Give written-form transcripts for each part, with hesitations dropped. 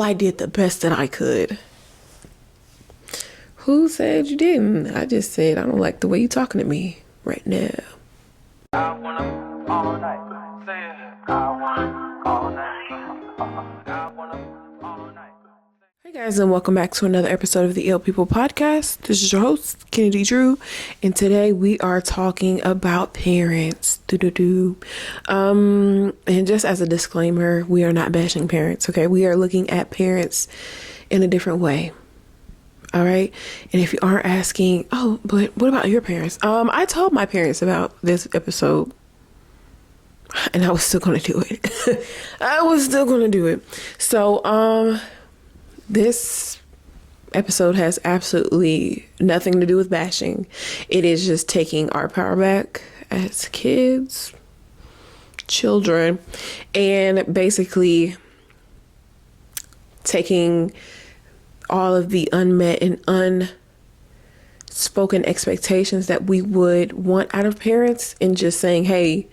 I did the best that I could. Who said you didn't? I just said, I don't like the way you're talking to me right now. I wanna all night. Say it. I wanna all night. I wanna all night. Hey guys, and welcome back to another episode of the EwPeoplePodcast. This is your host, Kennedy Drew, and today we are talking about parents. And just as a disclaimer, we are not bashing parents, okay? We are looking at parents in a different way. All right. And if you aren't asking, oh, but what about your parents? I told my parents about this episode and I was still going to do it. I was still going to do it. So, this episode has absolutely nothing to do with bashing. It is just taking our power back as kids, children, and basically taking all of the unmet and unspoken expectations that we would want out of parents and just saying, hey,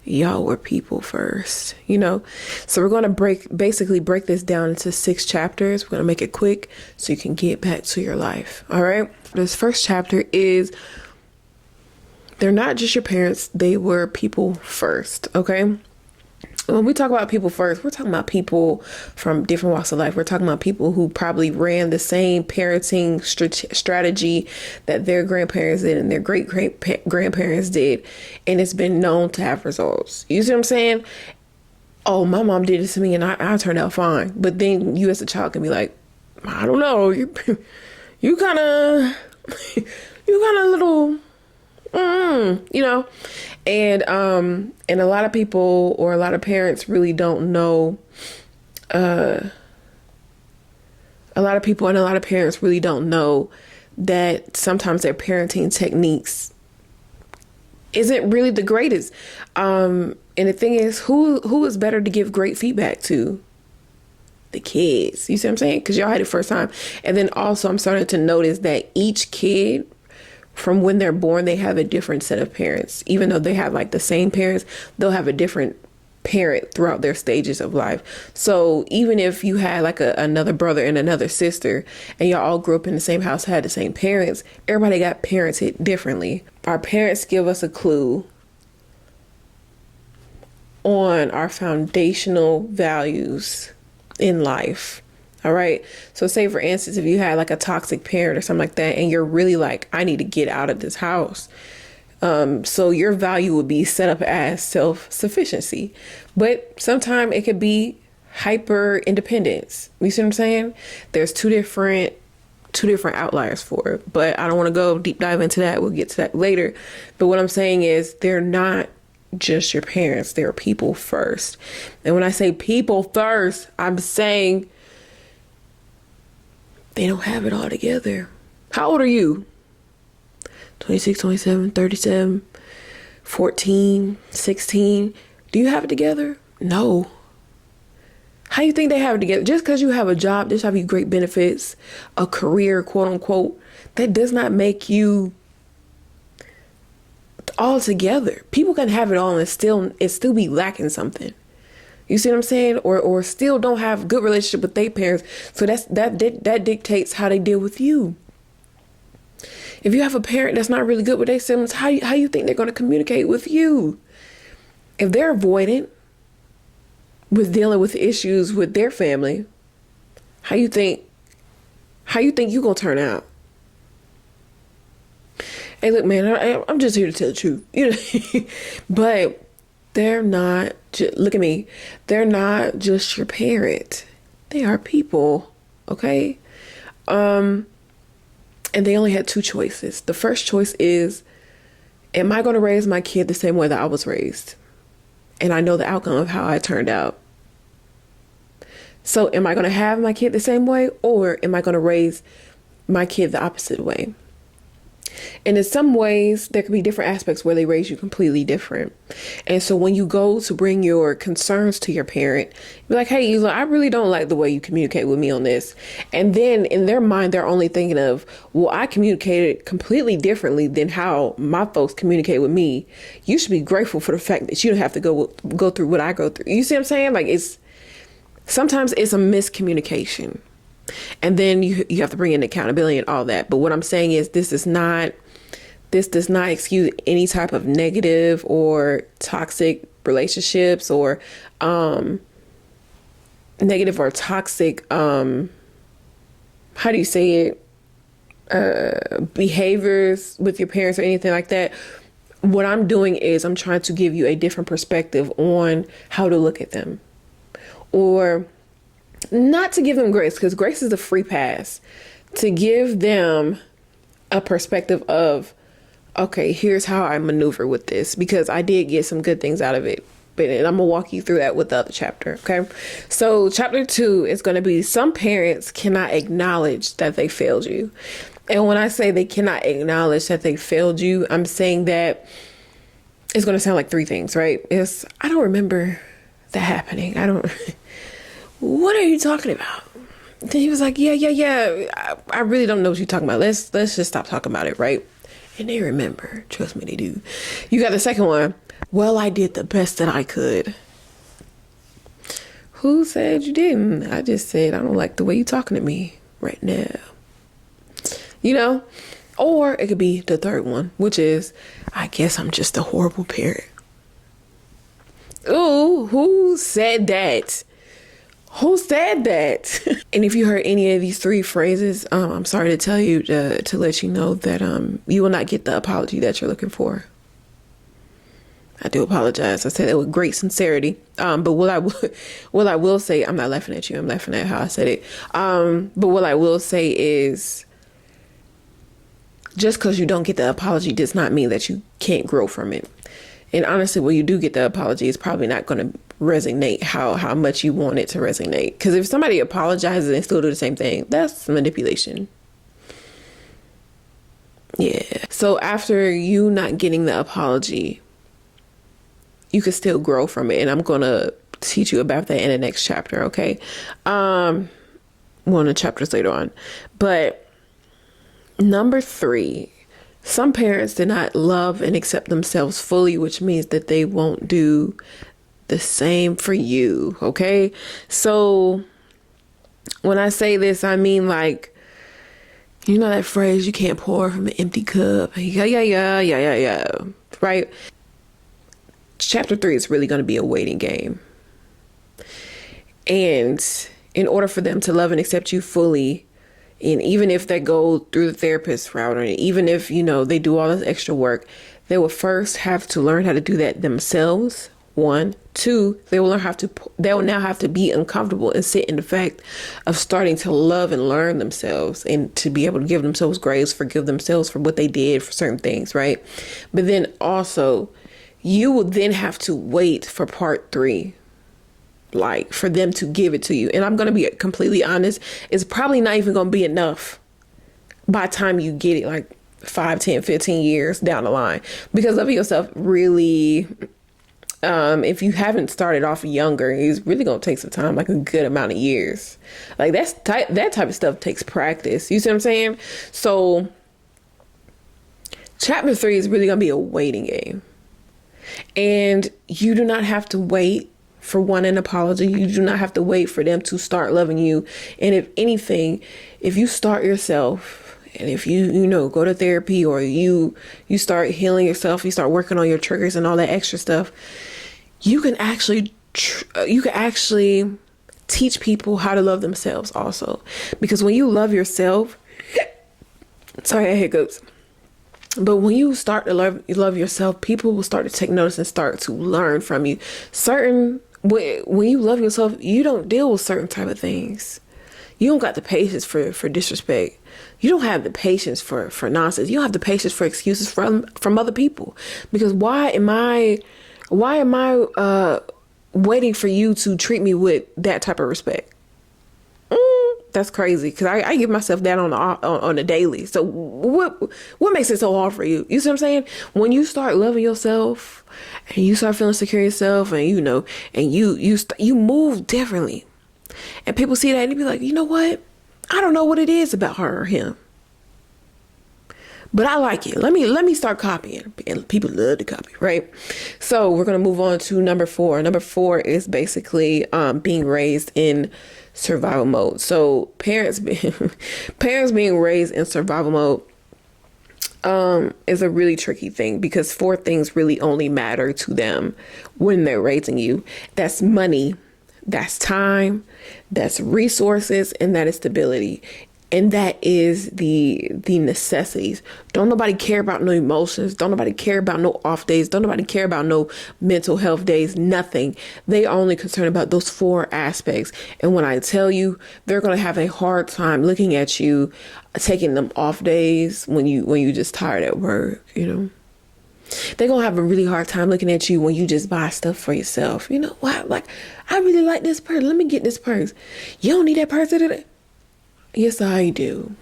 y'all were people first, you know? So we're going to basically break this down into 6 chapters. We're going to make it quick so you can get back to your life. All right. This first chapter is they're not just your parents. They were people first. Okay. When we talk about people first, we're talking about people from different walks of life. We're talking about people who probably ran the same parenting strategy that their grandparents did and their great-grandparents did. And it's been known to have results. You see what I'm saying? Oh, my mom did this to me and I turned out fine. But then you as a child can be like, I don't know. You kind of little... you know, and a lot of people or a lot of parents really don't know, a lot of people and a lot of parents really don't know that sometimes their parenting techniques isn't really the greatest. And the thing is, who is better to give great feedback to? The kids. You see what I'm saying? Because y'all had it first time. And then also I'm starting to notice that each kid, from when they're born, they have a different set of parents. Even though they have like the same parents, they'll have a different parent throughout their stages of life. So even if you had like another brother and another sister and y'all all grew up in the same house, had the same parents, everybody got parented differently. Our parents give us a clue on our foundational values in life. All right. So say, for instance, if you had like a toxic parent or something like that, and you're really like, I need to get out of this house. So your value would be set up as self-sufficiency. But sometimes it could be hyper independence. You see what I'm saying? There's two different outliers for it. But I don't want to go deep dive into that. We'll get to that later. But what I'm saying is they're not just your parents. They're people first. And when I say people first, I'm saying they don't have it all together. How old are you? 26, 27, 37, 14, 16. Do you have it together? No. How do you think they have it together? Just because you have a job, just have you great benefits, a career, quote unquote, that does not make you all together. People can have it all and still be lacking something. You see what I'm saying? Or still don't have good relationship with their parents. So that dictates how they deal with you. If you have a parent that's not really good with their siblings, how you think they're going to communicate with you? If they're avoidant with dealing with issues with their family, how you think you're going to turn out? Hey, look, man, I'm just here to tell the truth. You know, but they're not, look at me, they're not just your parent. They are people, okay? And they only had 2 choices. The first choice is, am I going to raise my kid the same way that I was raised? And I know the outcome of how I turned out. So am I going to have my kid the same way, or am I going to raise my kid the opposite way? And in some ways, there could be different aspects where they raise you completely different. And so when you go to bring your concerns to your parent, be like, hey, I really don't like the way you communicate with me on this. And then in their mind, they're only thinking of, well, I communicated completely differently than how my folks communicate with me. You should be grateful for the fact that you don't have to go through what I go through. You see what I'm saying? Like, Sometimes it's a miscommunication. And then you have to bring in accountability and all that. But what I'm saying is this does not excuse any type of negative or toxic relationships or negative or toxic how do you say it, behaviors with your parents or anything like that. What I'm doing is I'm trying to give you a different perspective on how to look at them, or not to give them grace, because grace is a free pass, to give them a perspective of, okay, here's how I maneuver with this, because I did get some good things out of it. But I'm gonna walk you through that with the other chapter. Okay. So chapter 2 is going to be, some parents cannot acknowledge that they failed you. And when I say they cannot acknowledge that they failed you, I'm saying that it's going to sound like 3 things, right? I don't remember that happening. What are you talking about? Then he was like, yeah. I really don't know what you're talking about. Let's just stop talking about it, right? And they remember. Trust me, they do. You got the second one. Well, I did the best that I could. Who said you didn't? I just said, I don't like the way you're talking to me right now. You know? Or it could be the third one, which is, I guess I'm just a horrible parent. Ooh, who said that? Who said that? And if you heard any of these 3 phrases, I'm sorry to tell you, to let you know that you will not get the apology that you're looking for. I do apologize. I said it with great sincerity. But what I will say, I'm not laughing at you. I'm laughing at how I said it. But what I will say is, just because you don't get the apology does not mean that you can't grow from it. And honestly, when you do get the apology, it's probably not going to resonate how much you want it to resonate. Because if somebody apologizes and still do the same thing, that's manipulation. Yeah. So after you not getting the apology, you can still grow from it. And I'm going to teach you about that in the next chapter. Okay. One of the chapters later on. But number 3, some parents did not love and accept themselves fully, which means that they won't do the same for you. Okay. So when I say this, I mean, like, you know that phrase, you can't pour from an empty cup. Yeah. Right. Chapter 3 is really going to be a waiting game. And in order for them to love and accept you fully, and even if they go through the therapist route, or even if, they do all this extra work, they will first have to learn how to do that themselves. 1, 2, they will now have to be uncomfortable and sit in the fact of starting to love and learn themselves, and to be able to give themselves grace, forgive themselves for what they did for certain things, right? But then also, you will then have to wait for part 3, like for them to give it to you. And I'm going to be completely honest, it's probably not even going to be enough by the time you get it, like 5, 10, 15 years down the line. Because loving yourself really, if you haven't started off younger, it's really going to take some time, like a good amount of years. Like that type of stuff takes practice. You see what I'm saying? So chapter 3 is really going to be a waiting game. And you do not have to wait for an apology. You do not have to wait for them to start loving you. And if anything, if you start yourself, and if you go to therapy, or you start healing yourself, you start working on your triggers and all that extra stuff, you can actually teach people how to love themselves also. Because when you love yourself, sorry, I had hiccups. But when you start to love yourself, people will start to take notice and start to learn from you. When you love yourself, you don't deal with certain type of things. You don't got the patience for disrespect. You don't have the patience for nonsense. You don't have the patience for excuses from other people. Because why am I waiting for you to treat me with that type of respect? That's crazy, because I give myself that on a daily. So what makes it so hard for you? You see what I'm saying? When you start loving yourself and you start feeling secure in yourself, and you move differently, and people see that and they be like, you know what? I don't know what it is about her or him, but I like it. Let me start copying. And people love to copy, right? So we're gonna move on to number 4. Number 4 is basically being raised in survival mode. So parents being raised in survival mode is a really tricky thing, because 4 things really only matter to them when they're raising you. That's money, that's time, that's resources, and that is stability. And that is the necessities. Don't nobody care about no emotions. Don't nobody care about no off days. Don't nobody care about no mental health days. Nothing. They are only concerned about those 4 aspects. And when I tell you, they're going to have a hard time looking at you, taking them off days when you just tired at work, you know. They're going to have a really hard time looking at you when you just buy stuff for yourself. You know what? Like, I really like this purse. Let me get this purse. You don't need that purse today. Yes, I do.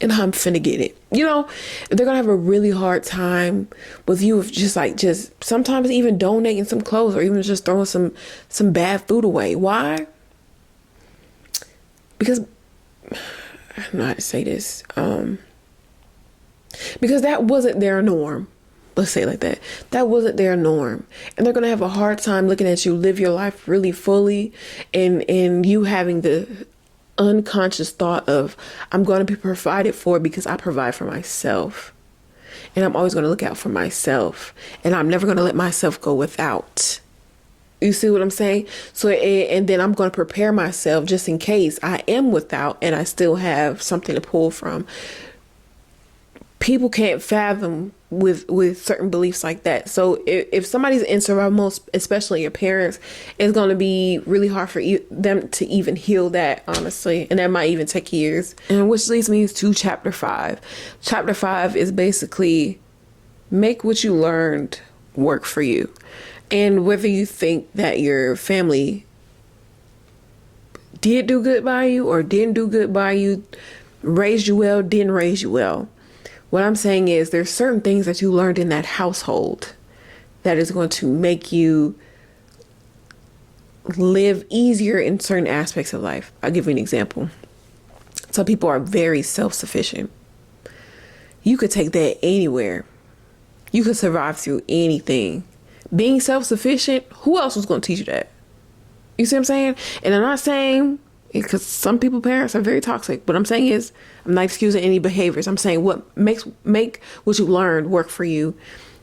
And I'm finna get it. You know, they're gonna have a really hard time with you if just sometimes even donating some clothes, or even just throwing some bad food away. Why? Because I don't know how to say this. Because that wasn't their norm. Let's say it like that. That wasn't their norm. And they're going to have a hard time looking at you live your life really fully, and you having the unconscious thought of, I'm going to be provided for because I provide for myself. And I'm always going to look out for myself. And I'm never going to let myself go without. You see what I'm saying? So, and then I'm going to prepare myself just in case I am without and I still have something to pull from. People can't fathom with certain beliefs like that. So if somebody's in survival mode, especially your parents, it's going to be really hard for them to even heal that, honestly. And that might even take years. And which leads me to chapter 5. Chapter 5 is basically make what you learned work for you. And whether you think that your family did do good by you or didn't do good by you, raised you well, didn't raise you well. What I'm saying is there's certain things that you learned in that household that is going to make you live easier in certain aspects of life. I'll give you an example. Some people are very self-sufficient. You could take that anywhere. You could survive through anything. Being self-sufficient, who else was going to teach you that? You see what I'm saying? And I'm not saying, because some people, parents are very toxic. What I'm saying is, I'm not excusing any behaviors. I'm saying make what you learned work for you.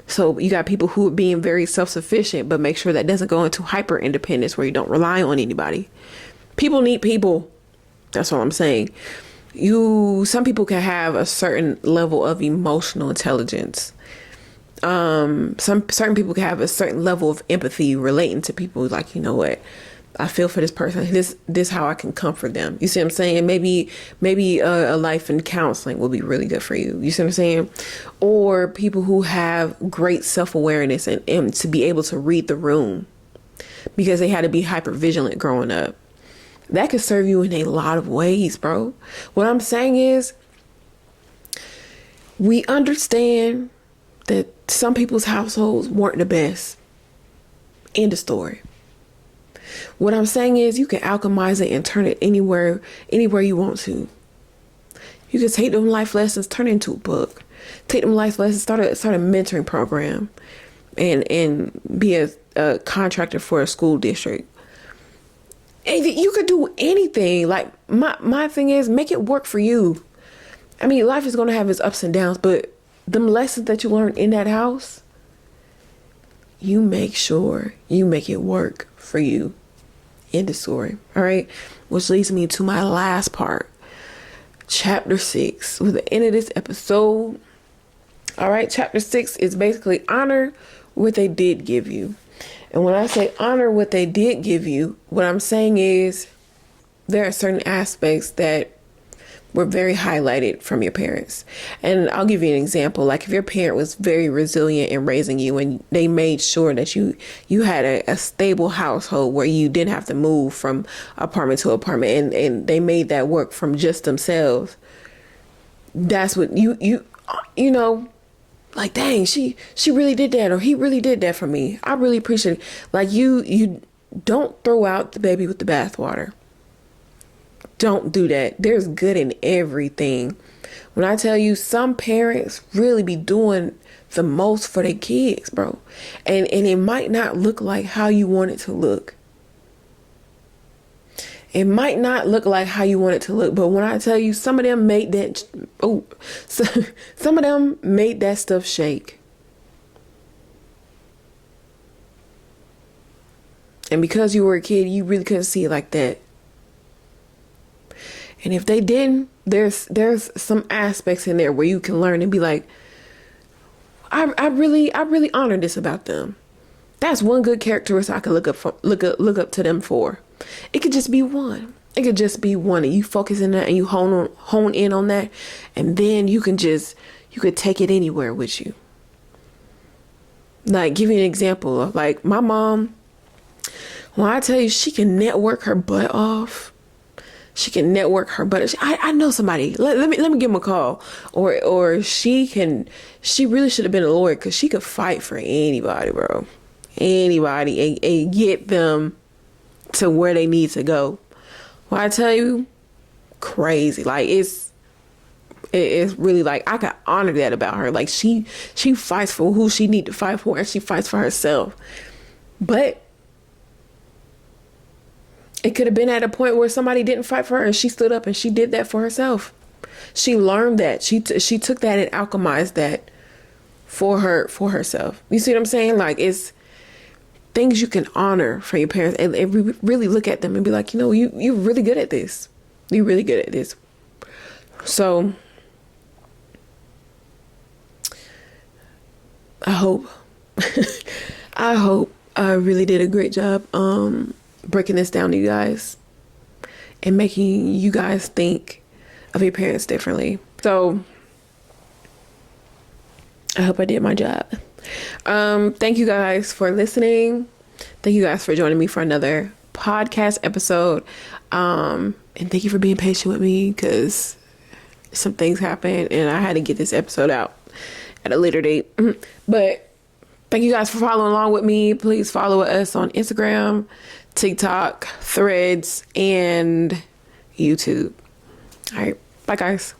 So you got people who are being very self-sufficient, but make sure that doesn't go into hyper independence where you don't rely on anybody. People need people. That's all I'm saying. Some people can have a certain level of emotional intelligence. Some certain people can have a certain level of empathy relating to people. Like, you know what? I feel for this person. This how I can comfort them. You see what I'm saying? Maybe a life in counseling will be really good for you. You see what I'm saying? Or people who have great self-awareness and to be able to read the room because they had to be hyper vigilant growing up. That could serve you in a lot of ways, bro. What I'm saying is, we understand that some people's households weren't the best. End of story. What I'm saying is you can alchemize it and turn it anywhere you want to. You can take them life lessons, turn it into a book. Take them life lessons, start a mentoring program, and be a contractor for a school district. And you could do anything. Like my thing is, make it work for you. I mean, life is going to have its ups and downs, but them lessons that you learned in that house, you make sure you make it work for you. End of story. All right. Which leads me to my last part. Chapter 6. With the end of this episode. All right. Chapter 6 is basically honor what they did give you. And when I say honor what they did give you, what I'm saying is there are certain aspects that were very highlighted from your parents. And I'll give you an example. Like if your parent was very resilient in raising you and they made sure that you had a stable household where you didn't have to move from apartment to apartment, and they made that work from just themselves. That's what you know, like, dang, she really did that, or he really did that for me. I really appreciate it. Like you don't throw out the baby with the bathwater. don't do that. There's good in everything. When I tell you, some parents really be doing the most for their kids, bro. And it might not look like how you want it to look. It might not look like how you want it to look, but when I tell you, some of them made that, some of them made that stuff shake. And because you were a kid, you really couldn't see it like that. And if they didn't, there's some aspects in there where you can learn and be like, I really honor this about them. That's one good characteristic I could look up to them for. It could just be one. It could just be one, and you focus in that and you hone in on that, and then you could take it anywhere with you. Like, give you an example of, like, my mom. When I tell you, she can network her butt off. She can network her butt. I know somebody. Let me give him a call. Or she really should have been a lawyer, because she could fight for anybody, bro. Anybody, and get them to where they need to go. When I tell you, crazy. Like, it's really, like, I can honor that about her. Like, she fights for who she need to fight for, and she fights for herself. But it could have been at a point where somebody didn't fight for her, and she stood up and she did that for herself. She learned that. She took that and alchemized that for herself. You see what I'm saying? Like, it's things you can honor for your parents, and really look at them and be like, you know, you're really good at this. You're really good at this. So I hope I really did a great job breaking this down to you guys and making you guys think of your parents differently. So I hope I did my job. Thank you guys for listening. Thank you guys for joining me for another podcast episode. And thank you for being patient with me, because some things happened and I had to get this episode out at a later date. But thank you guys for following along with me. Please follow us on Instagram, TikTok, Threads, and YouTube. All right. Bye, guys.